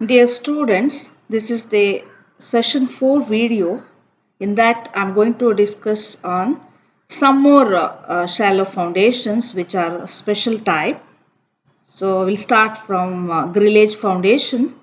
Dear students, this is the session 4 video. In that, I'm going to discuss on some more shallow foundations which are a special type. So we'll start from grillage foundation.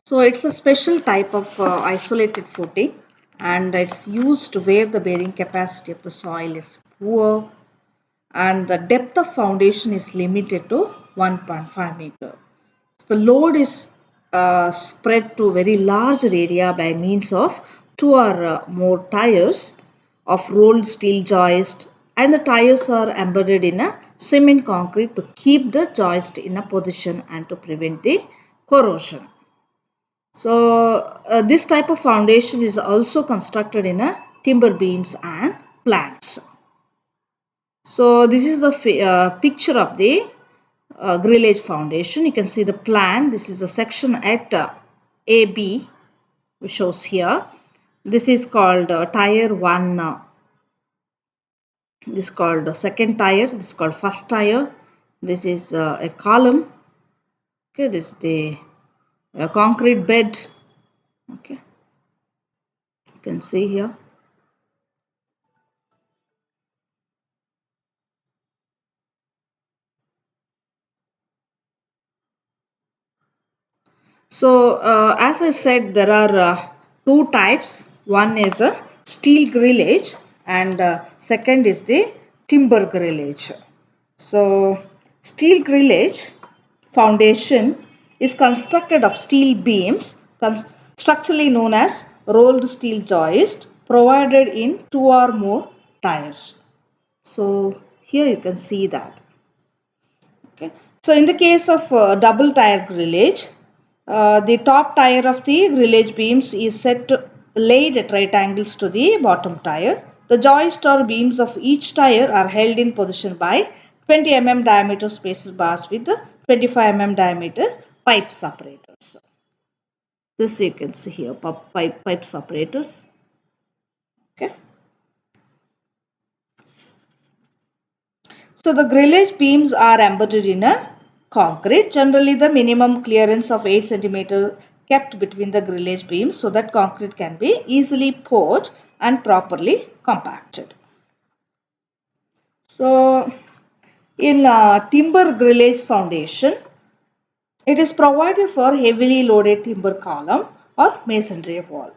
So it's a special type of isolated footing and it's used where the bearing capacity of the soil is poor and the depth of foundation is limited to 1.5 meter. The load is spread to very large area by means of two or more tires of rolled steel joist, and the tires are embedded in a cement concrete to keep the joist in a position and to prevent the corrosion. So this type of foundation is also constructed in a timber beams and planks. So this is the picture of the grillage foundation. You can see the plan. This is a section at AB, which shows here. This is called tire 1. This is called second tire. This is called first tire. This is a column. Okay, this is the concrete bed. Okay, you can see here. So, as I said, there are two types. One is a steel grillage, and second is the timber grillage. So, steel grillage foundation is constructed of steel beams, structurally known as rolled steel joist, provided in two or more tires. So, here you can see that. Okay. So in the case of double tire grillage, the top tire of the grillage beams is set laid at right angles to the bottom tire. The joist or beams of each tire are held in position by 20 mm diameter spacer bars with 25 mm diameter pipe separators. This you can see here, pipe separators. Okay. So the grillage beams are embedded in a concrete. Generally, the minimum clearance of 8 centimeter kept between the grillage beams so that concrete can be easily poured and properly compacted. So, in timber grillage foundation, it is provided for heavily loaded timber column or masonry wall.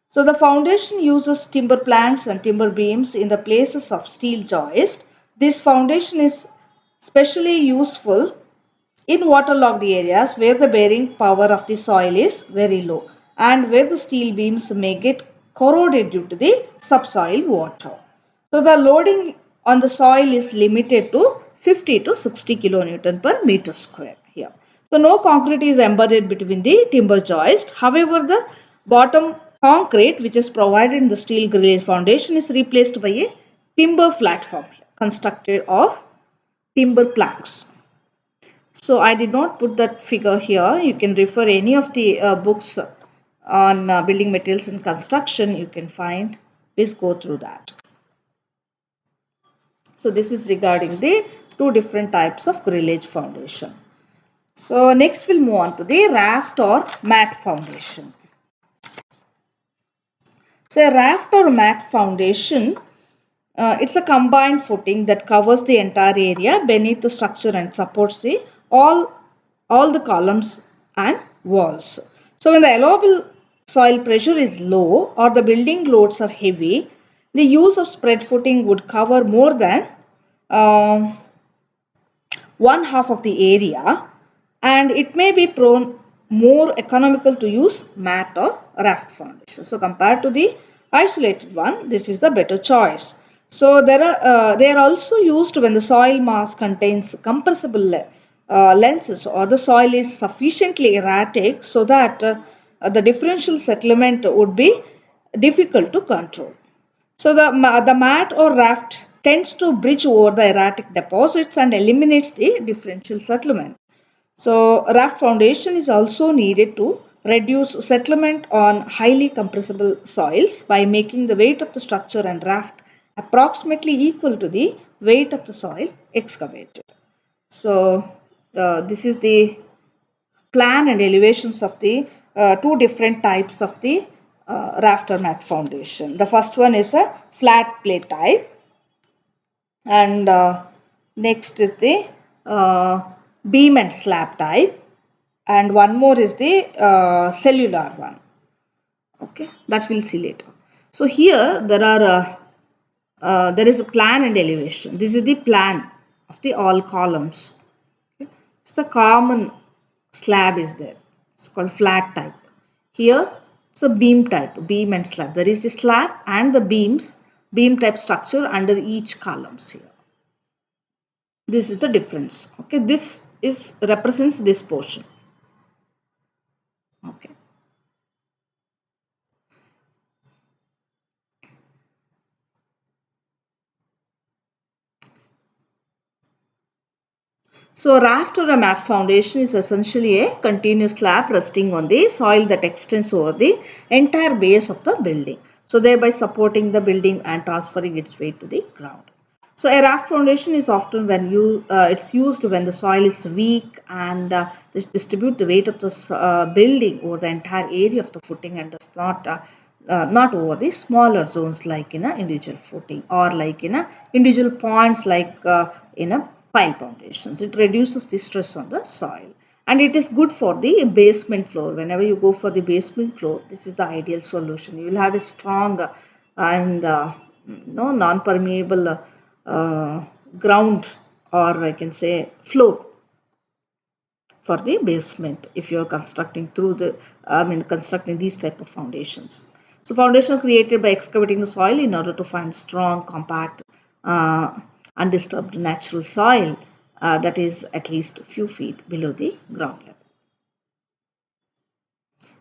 So the foundation uses timber planks and timber beams in the places of steel joist. This foundation is specially useful in waterlogged areas where the bearing power of the soil is very low and where the steel beams may get corroded due to the subsoil water. So the loading on the soil is limited to 50 to 60 kilonewton per meter square here. So no concrete is embedded between the timber joist. However, the bottom concrete which is provided in the steel grillage foundation is replaced by a timber platform constructed of timber planks. So I did not put that figure here. You can refer any of the books on building materials and construction you can find. Please go through that. So this is regarding the two different types of grillage foundation. So next we'll move on to the raft or mat foundation. So a raft or mat foundation, it's a combined footing that covers the entire area beneath the structure and supports the all the columns and walls. So when the allowable soil pressure is low or the building loads are heavy, the use of spread footing would cover more than um, one half of the area, and it may be prone more economical to use mat or raft foundation. So compared to the isolated one, this is the better choice. So they are also used when the soil mass contains compressible lenses or the soil is sufficiently erratic so that the differential settlement would be difficult to control. So the mat or raft tends to bridge over the erratic deposits and eliminates the differential settlement. So raft foundation is also needed to reduce settlement on highly compressible soils by making the weight of the structure and raft approximately equal to the weight of the soil excavated. So this is the plan and elevations of the two different types of the rafter mat foundation. The first one is a flat plate type, and next is the uh, beam and slab type, and one more is the cellular one. Okay, that we'll see later. So here there is a plan and elevation. This is the plan of the all columns. Okay. So the common slab is there. It's called flat type. Here it's a beam type, beam and slab. There is the slab and the beam type structure under each columns here. This is the difference. Okay, this is represents this portion. Okay. So a raft or a mat foundation is essentially a continuous slab resting on the soil that extends over the entire base of the building. So thereby supporting the building and transferring its weight to the ground. So a raft foundation is often it's used when the soil is weak and distribute the weight of the building over the entire area of the footing and does not over the smaller zones like in a individual footing or like in a individual points like in a pile foundations. It reduces the stress on the soil and it is good for the basement floor. Whenever you go for the basement floor, this is the ideal solution. You will have a strong and non-permeable ground, or I can say floor for the basement if you are constructing constructing these type of foundations. So foundation are created by excavating the soil in order to find strong, compact, uh, undisturbed natural soil that is at least a few feet below the ground level.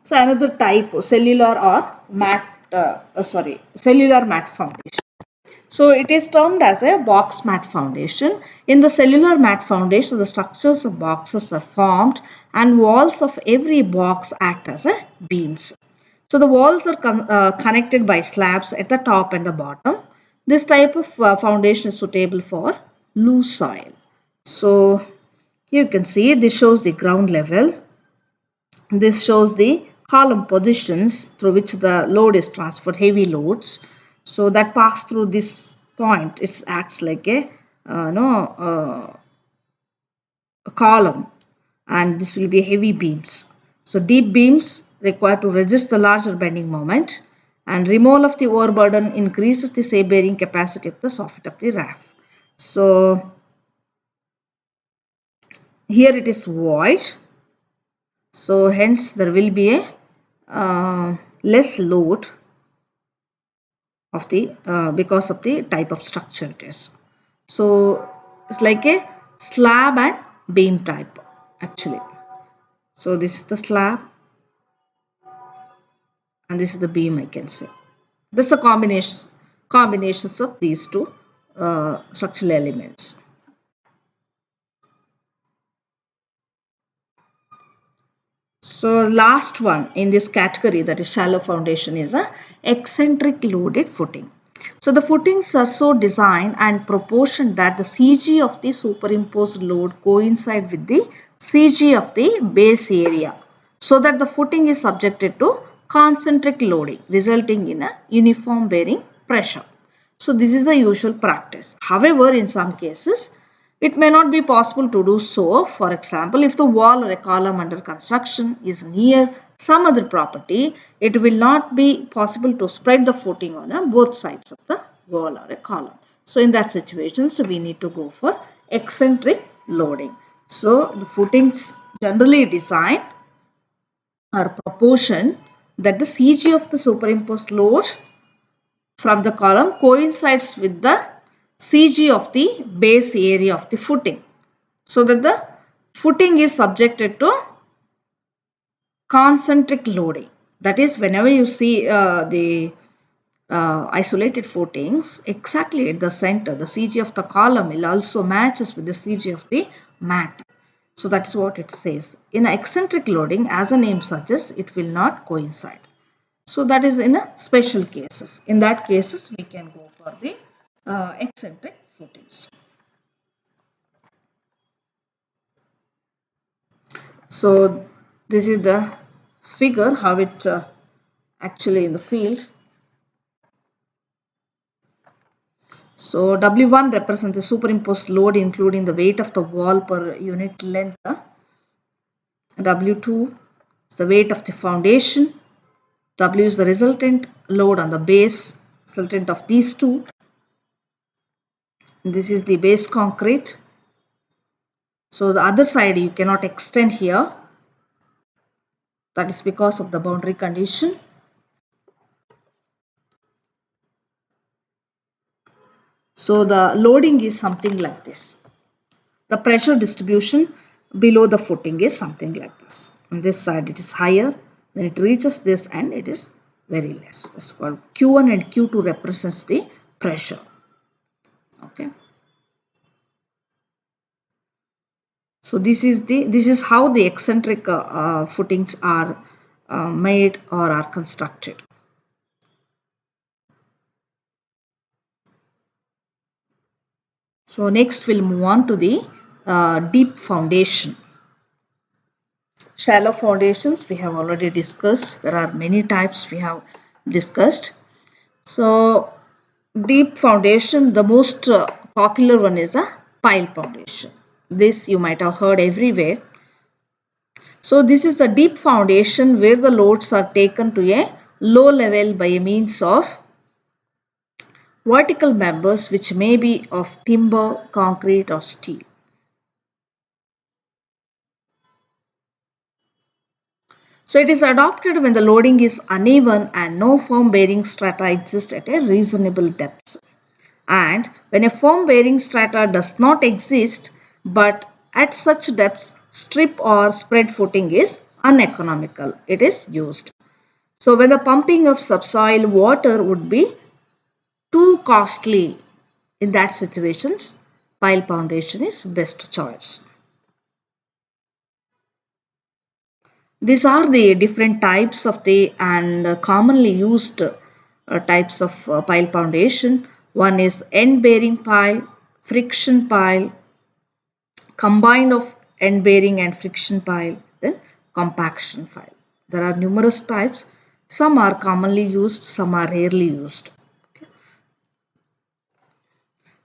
So another type, cellular or cellular mat foundation. So it is termed as a box mat foundation. In the cellular mat foundation, the structures of boxes are formed and walls of every box act as a beams. So the walls are connected by slabs at the top and the bottom. This type of foundation is suitable for loose soil. So here you can see this shows the ground level. This shows the column positions through which the load is transferred, heavy loads. So that pass through this point, it acts like a column, and this will be heavy beams. So deep beams required to resist the larger bending moment, and removal of the overburden increases the say bearing capacity of the soffit of the raft. So here it is void. So hence there will be a less load of the because of the type of structure it is. So it's like a slab and beam type actually. So this is the slab and this is the beam, I can say. This is the combinations of these two structural elements. So last one in this category, that is shallow foundation, is a eccentric loaded footing. So the footings are so designed and proportioned that the CG of the superimposed load coincide with the CG of the base area, so that the footing is subjected to concentric loading resulting in a uniform bearing pressure. So this is a usual practice. However, in some cases it may not be possible to do so. For example, if the wall or a column under construction is near some other property, it will not be possible to spread the footing on both sides of the wall or a column. So in that situation, so we need to go for eccentric loading. So the footings generally designed are proportion that the CG of the superimposed load from the column coincides with the CG of the base area of the footing, so that the footing is subjected to concentric loading. That is, whenever you see the isolated footings, exactly at the center, the CG of the column will also matches with the CG of the mat. So that is what it says. In eccentric loading, as the name suggests, it will not coincide. So that is in a special cases. In that cases, we can go for the eccentric footings. So This is the figure how it actually in the field. So W1 represents the superimposed load including the weight of the wall per unit length. W2 is the weight of the foundation. W is the resultant load on the base, resultant of these two. This is the base concrete. So the other side you cannot extend here. That is because of the boundary condition. So the loading is something like this. The pressure distribution below the footing is something like this. On this side it is higher, then it reaches this and it is very less. That's called Q1 and Q2 represents the pressure. Okay. So this is how the eccentric footings are made or are constructed. So next we'll move on to the deep foundation. Shallow foundations we have already discussed. There are many types we have discussed. So deep foundation, the most popular one is a pile foundation. This you might have heard everywhere. So this is the deep foundation where the loads are taken to a low level by means of vertical members which may be of timber, concrete or steel. So it is adopted when the loading is uneven and no firm bearing strata exist at a reasonable depth. And when a firm bearing strata does not exist but at such depths strip or spread footing is uneconomical, it is used. So when the pumping of subsoil water would be too costly, in that situations pile foundation is best choice. These are the different types of the and commonly used types of pile foundation. One is end bearing pile, friction pile, combined of end bearing and friction pile, then compaction pile. There are numerous types. Some are commonly used, some are rarely used. Okay.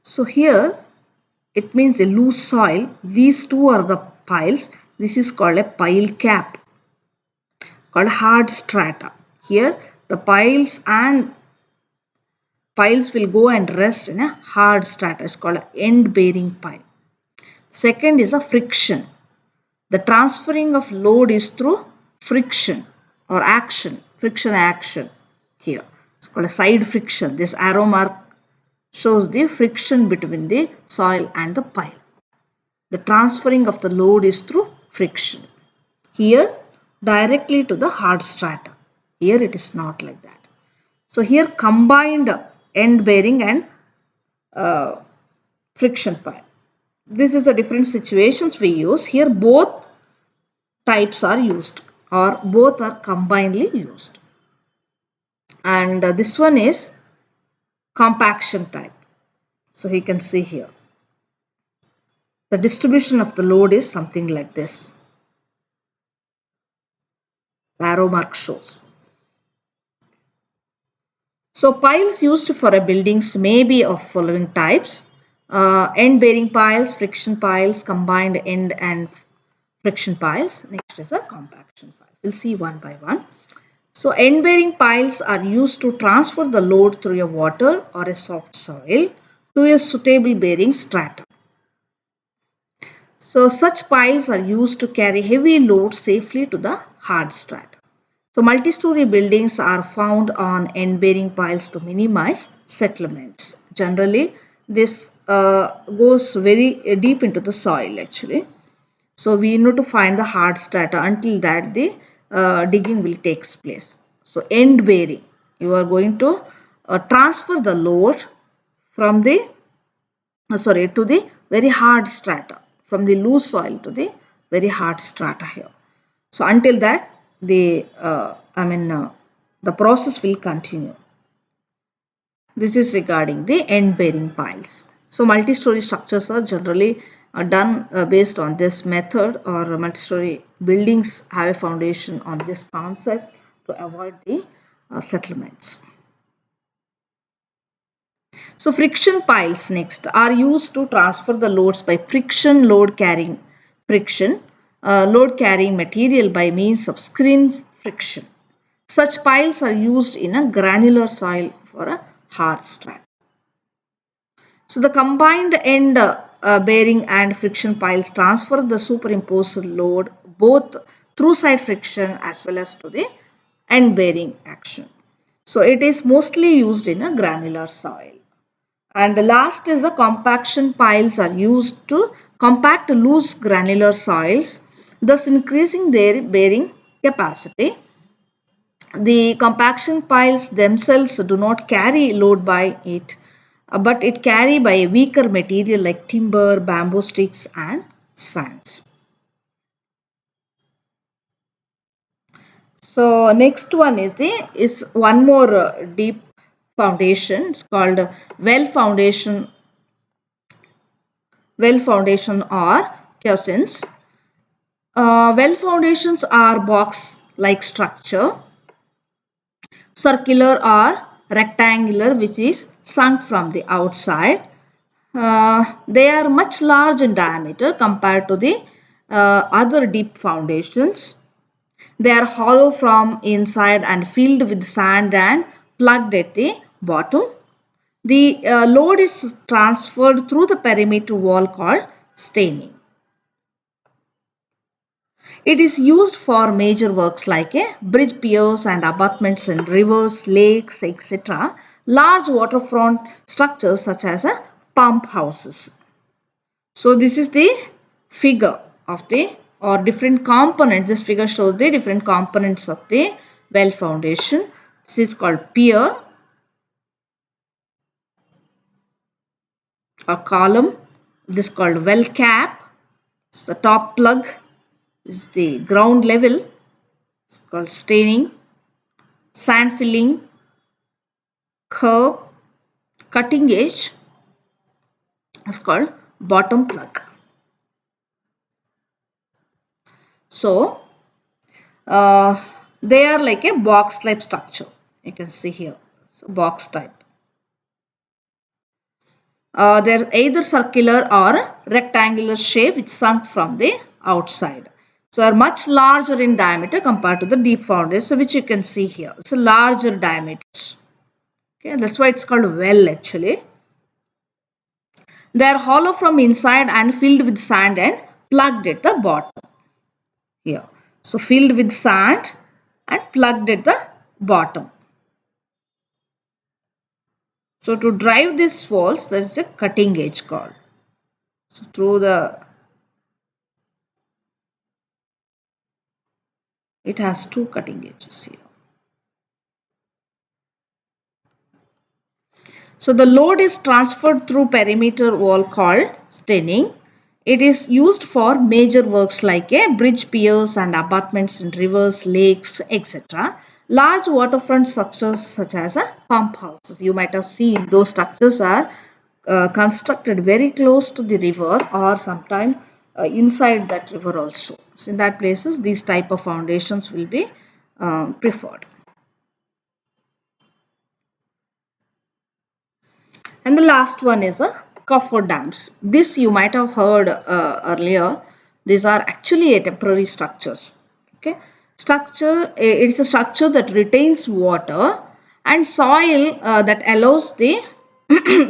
So here it means a loose soil. These two are the piles. This is called a pile cap, called hard strata. Here the piles will go and rest in a hard strata. It's called an end bearing pile. Second is a friction. The transferring of load is through friction or action, friction action here. It's called a side friction. This arrow mark shows the friction between the soil and the pile. The transferring of the load is through friction. Here directly to the hard strata. Here it is not like that. So here combined end bearing and friction pile. This is a different situations we use. Here both types are used or both are combinedly used. And this one is compaction type. So you can see here. The distribution of the load is something like this. The arrow mark shows. So piles used for a buildings may be of following types. End bearing piles, friction piles, combined end and friction piles. Next is a compaction pile. We'll see one by one. So end bearing piles are used to transfer the load through a water or a soft soil to a suitable bearing strata. So such piles are used to carry heavy loads safely to the hard strata. So multi-story buildings are found on end-bearing piles to minimize settlements. Generally, this goes very deep into the soil actually. So we need to find the hard strata. Until that the digging will takes place. So end-bearing, you are going to transfer the load from the to the very hard strata, from the loose soil to the very hard strata here. So until that the process will continue. This is regarding the end bearing piles. So multi-story structures are generally are done based on this method, or multi-story buildings have a foundation on this concept to avoid the settlements. So friction piles next are used to transfer the loads by friction load carrying material by means of screen friction. Such piles are used in a granular soil for a hard strand. So the combined end bearing and friction piles transfer the superimposed load both through side friction as well as to the end bearing action. So it is mostly used in a granular soil. And the last is the compaction piles are used to compact loose granular soils, thus increasing their bearing capacity. The compaction piles themselves do not carry load by it, but it carry by a weaker material like timber, bamboo sticks and sands. So next one is one more deep foundation. It's called well foundation or caissons. Well foundations are box like structure, circular or rectangular, which is sunk from the outside. They are much large in diameter compared to the other deep foundations. They are hollow from inside and filled with sand and plugged at the bottom. The load is transferred through the perimeter wall called steining. It is used for major works like bridge piers and abutments in rivers, lakes, etc. Large waterfront structures such as pump houses. So this is the figure of the or different components. This figure shows the different components of the well foundation. This is called pier or column. This is called well cap. It's the top plug. This is the ground level. It's called steining. Sand filling, curve, cutting edge is called bottom plug. So they are like a box type structure. You can see here. So box type. They're either circular or rectangular shape which sunk from the outside. So are much larger in diameter compared to the deep foundation, which you can see here. It's a larger diameters. Okay, that's why it's called well actually. They are hollow from inside and filled with sand and plugged at the bottom. Here. So filled with sand and plugged at the bottom. So to drive these walls, there is a cutting edge called. So through it has two cutting edges here. So the load is transferred through perimeter wall called steining. It is used for major works like bridge piers and abutments in rivers, lakes, etc. Large waterfront structures such as pump houses. You might have seen those structures are constructed very close to the river or sometime inside that river also. So in that places these type of foundations will be preferred. And the last one is a coffer dams. This you might have heard earlier. These are actually a temporary structures. Okay, it's a structure that retains water and soil that allows the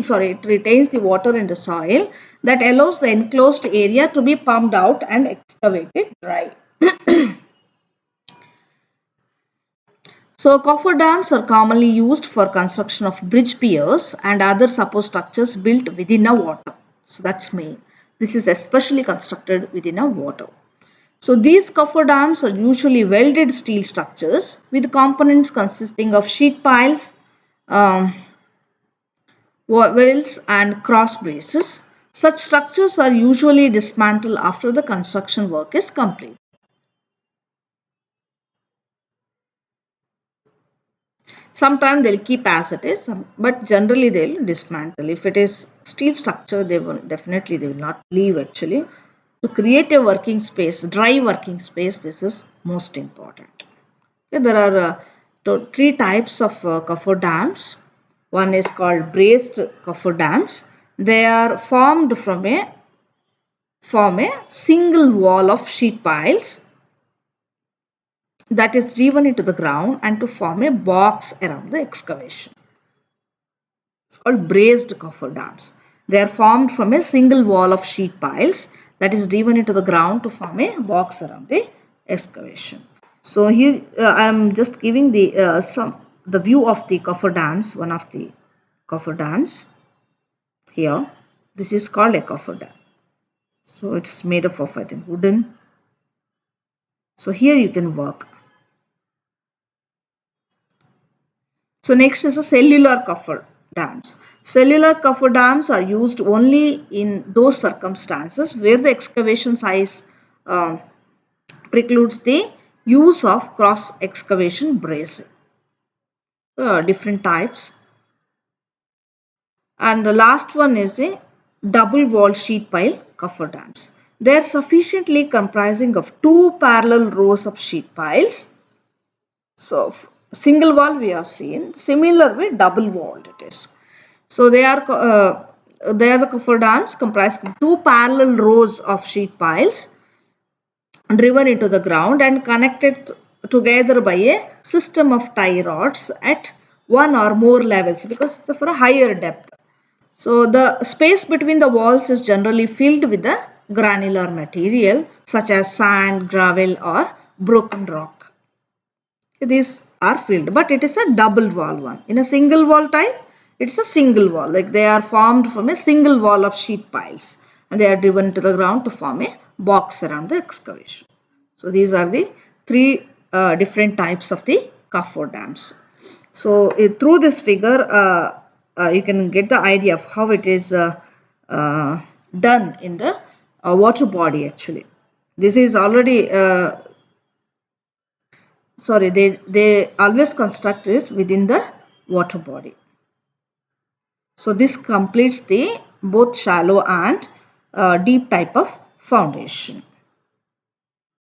sorry, it retains the water in the soil that allows the enclosed area to be pumped out and excavated dry. So cofferdams are commonly used for construction of bridge piers and other support structures built within a water. So that's main. This is especially constructed within a water. So these cofferdams are usually welded steel structures with components consisting of sheet piles, um, welds and cross braces. Such structures are usually dismantled after the construction work is complete. Sometimes they'll keep as it is, but generally they'll dismantle. If it is steel structure, they will not leave actually. To create a working space, dry working space, this is most important. Okay, there are three types of cofferdams. One is called braced cofferdams. They are form a single wall of sheet piles that is driven into the ground and to form a box around the excavation. It's called braced cofferdams. They are formed from a single wall of sheet piles that is driven into the ground to form a box around the excavation. So here I am just giving the view of the cofferdams, one of the cofferdams here. This is called a cofferdam. So it's made up of, I think, wooden. So here you can work. So next is a cellular cofferdams. Cellular cofferdams are used only in those circumstances where the excavation size precludes the use of cross excavation bracing. Different types. And the last one is a double wall sheet pile cofferdams. They are sufficiently comprising of two parallel rows of sheet piles. So single wall we have seen, similar with double walled it is. So they are the cofferdams comprised of two parallel rows of sheet piles driven into the ground and connected together by a system of tie rods at one or more levels because it's for a higher depth. So the space between the walls is generally filled with the granular material such as sand, gravel or broken rock. These are filled, but it is a double wall one. In a single wall type, it's a single wall, like they are formed from a single wall of sheet piles and they are driven to the ground to form a box around the excavation. So these are the three different types of the cofferdams. So through this figure, you can get the idea of how it is done in the water body actually. This is already they always construct this within the water body. So this completes the both shallow and deep type of foundation.